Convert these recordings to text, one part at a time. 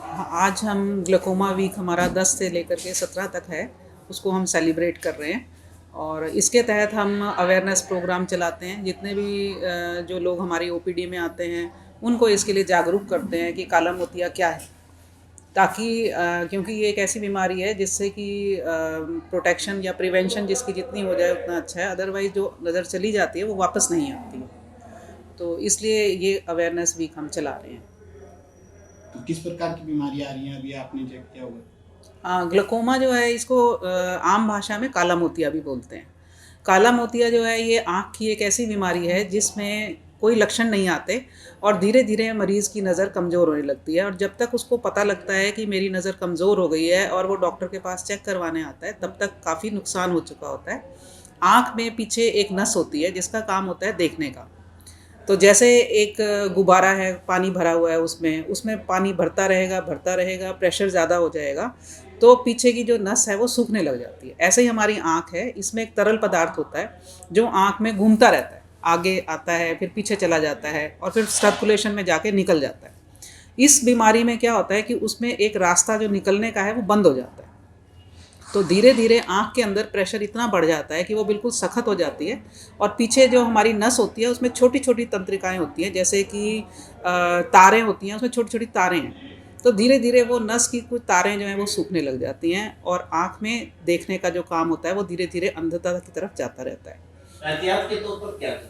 हाँ, आज हम ग्लूकोमा वीक हमारा 10 से लेकर के 17 तक है, उसको हम सेलिब्रेट कर रहे हैं। और इसके तहत हम अवेयरनेस प्रोग्राम चलाते हैं। जितने भी जो लोग हमारी ओपीडी में आते हैं उनको इसके लिए जागरूक करते हैं कि काला मोतिया क्या है, ताकि क्योंकि ये एक ऐसी बीमारी है जिससे कि प्रोटेक्शन या प्रिवेंशन जिसकी जितनी हो जाए उतना अच्छा है। अदरवाइज़ जो नज़र चली जाती है वो वापस नहीं आती है। तो इसलिए ये अवेयरनेस वीक हम चला रहे हैं। तो किस प्रकार की बीमारी आ रही है अभी आपने चेक किया हुआ? ग्लूकोमा जो है इसको आम भाषा में काला मोतिया भी बोलते हैं। काला मोतिया जो है ये आँख की एक ऐसी बीमारी है जिसमें कोई लक्षण नहीं आते और धीरे धीरे मरीज़ की नज़र कमज़ोर होने लगती है। और जब तक उसको पता लगता है कि मेरी नज़र कमज़ोर हो गई है और वो डॉक्टर के पास चेक करवाने आता है, तब तक काफ़ी नुकसान हो चुका होता है। आँख में पीछे एक नस होती है जिसका काम होता है देखने का। तो जैसे एक गुब्बारा है, पानी भरा हुआ है, उसमें पानी भरता रहेगा, प्रेशर ज़्यादा हो जाएगा तो पीछे की जो नस है वो सूखने लग जाती है। ऐसे ही हमारी आँख है, इसमें एक तरल पदार्थ होता है जो आँख में घूमता रहता है, आगे आता है फिर पीछे चला जाता है और फिर सर्कुलेशन में जाके निकल जाता है। इस बीमारी में क्या होता है कि उसमें एक रास्ता जो निकलने का है वो बंद हो जाता है। तो धीरे धीरे आँख के अंदर प्रेशर इतना बढ़ जाता है कि वो बिल्कुल सख्त हो जाती है और पीछे जो हमारी नस होती है उसमें छोटी छोटी तंत्रिकाएं होती हैं, जैसे कि तारें होती हैं, उसमें छोटी छोटी तारें हैं। तो धीरे धीरे वो नस की कुछ तारें जो हैं वो सूखने लग जाती हैं और आँख में देखने का जो काम होता है वो धीरे धीरे अंधता की तरफ जाता रहता है। एहतियात के तौर पर क्या करें?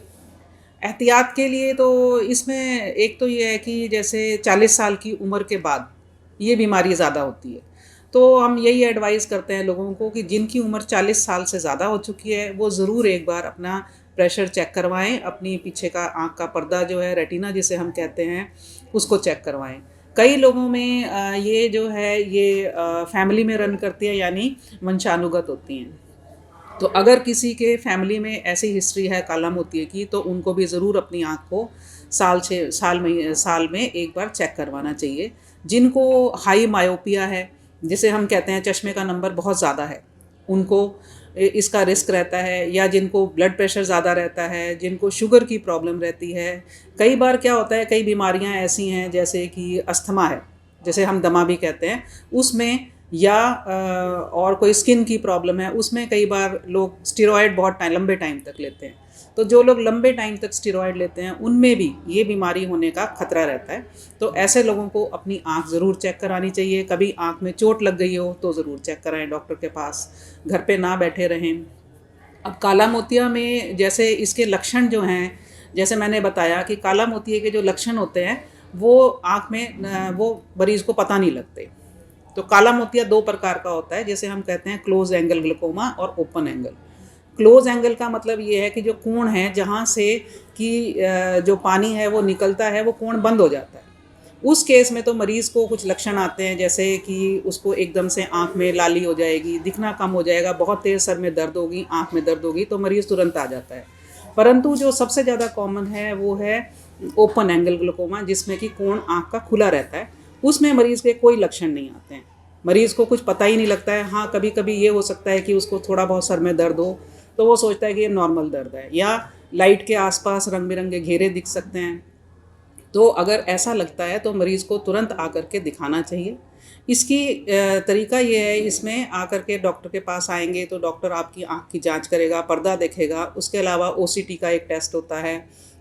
एहतियात के लिए तो इसमें एक तो ये है कि जैसे 40 साल की उम्र के बाद ये बीमारी ज़्यादा होती है, तो हम यही एडवाइस करते हैं लोगों को कि जिनकी उम्र 40 साल से ज़्यादा हो चुकी है वो ज़रूर एक बार अपना प्रेशर चेक करवाएं, अपनी पीछे का आँख का पर्दा जो है रेटिना जिसे हम कहते हैं उसको चेक करवाएं। कई लोगों में ये जो है ये फैमिली में रन करती है, यानी वंशानुगत होती हैं। तो अगर किसी के फैमिली में ऐसी हिस्ट्री है काला मोतिया की तो उनको भी ज़रूर अपनी आँख को साल में एक बार चेक करवाना चाहिए। जिनको हाई मायोपिया है, जिसे हम कहते हैं चश्मे का नंबर बहुत ज़्यादा है, उनको इसका रिस्क रहता है। या जिनको ब्लड प्रेशर ज़्यादा रहता है, जिनको शुगर की प्रॉब्लम रहती है। कई बार क्या होता है, कई बीमारियां ऐसी हैं जैसे कि अस्थमा है, जैसे हम दमा भी कहते हैं, उसमें या और कोई स्किन की प्रॉब्लम है उसमें कई बार लोग स्टेरॉयड बहुत लंबे टाइम तक लेते हैं। तो जो लोग लंबे टाइम तक स्टेरॉयड लेते हैं उनमें भी ये बीमारी होने का खतरा रहता है। तो ऐसे लोगों को अपनी आँख ज़रूर चेक करानी चाहिए। कभी आँख में चोट लग गई हो तो ज़रूर चेक कराएं डॉक्टर के पास, घर पे ना बैठे रहें। अब काला मोतिया में जैसे इसके लक्षण जो हैं, जैसे मैंने बताया कि काला मोतिया के जो लक्षण होते हैं वो आँख में वो मरीज़ को पता नहीं लगते। तो काला मोतिया दो प्रकार का होता है, जैसे हम कहते हैं क्लोज एंगल ग्लूकोमा और ओपन एंगल। क्लोज एंगल का मतलब ये है कि जो कोण है जहाँ से कि जो पानी है वो निकलता है वो कोण बंद हो जाता है। उस केस में तो मरीज़ को कुछ लक्षण आते हैं, जैसे कि उसको एकदम से आँख में लाली हो जाएगी, दिखना कम हो जाएगा, बहुत तेज़ सर में दर्द होगी, आँख में दर्द होगी, तो मरीज़ तुरंत आ जाता है। परंतु जो सबसे ज़्यादा कॉमन है वो है ओपन एंगल ग्लूकोमा, जिसमें कि कोण आँख का खुला रहता है। उसमें मरीज़ के कोई लक्षण नहीं आते हैं, मरीज़ को कुछ पता ही नहीं लगता है। हाँ, कभी कभी ये हो सकता है कि उसको थोड़ा बहुत सर में दर्द हो तो वो सोचता है कि ये नॉर्मल दर्द है, या लाइट के आसपास रंग बिरंगे घेरे दिख सकते हैं। तो अगर ऐसा लगता है तो मरीज़ को तुरंत आकर के दिखाना चाहिए। इसकी तरीका ये है, इसमें आकर के डॉक्टर के पास आएंगे तो डॉक्टर आपकी आँख की जांच करेगा, पर्दा देखेगा। उसके अलावा ओसीटी का एक टेस्ट होता है,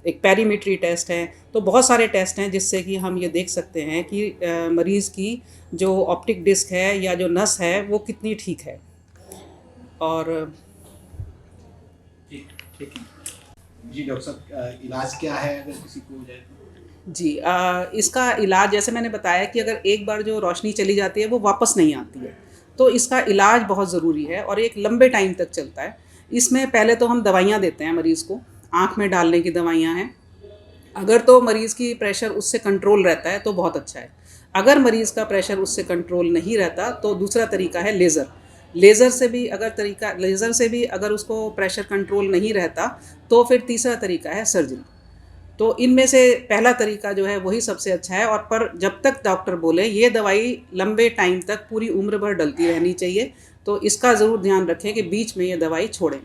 एक पेरीमेट्री टेस्ट है। तो बहुत सारे टेस्ट हैं जिससे कि हम ये देख सकते हैं कि मरीज़ की जो ऑप्टिक डिस्क है या जो नस है वो कितनी ठीक है। और ठीक है जी। डॉक्टर साहब, इलाज क्या है अगर किसी को हो जाए तो? जी, इसका इलाज जैसे मैंने बताया कि अगर एक बार जो रोशनी चली जाती है वो वापस नहीं आती है, तो इसका इलाज बहुत ज़रूरी है और एक लंबे टाइम तक चलता है। इसमें पहले तो हम दवाइयाँ देते हैं मरीज़ को, आँख में डालने की दवाइयाँ हैं। अगर तो मरीज़ की प्रेशर उससे कंट्रोल रहता है तो बहुत अच्छा है। अगर मरीज़ का प्रेशर उससे कंट्रोल नहीं रहता तो दूसरा तरीका है लेज़र। लेज़र से भी अगर उसको प्रेशर कंट्रोल नहीं रहता तो फिर तीसरा तरीका है सर्जरी। तो इनमें से पहला तरीका जो है वही सबसे अच्छा है। और पर जब तक डॉक्टर बोले ये दवाई लंबे टाइम तक पूरी उम्र भर डलती रहनी चाहिए, तो इसका ज़रूर ध्यान रखें कि बीच में ये दवाई छोड़ें।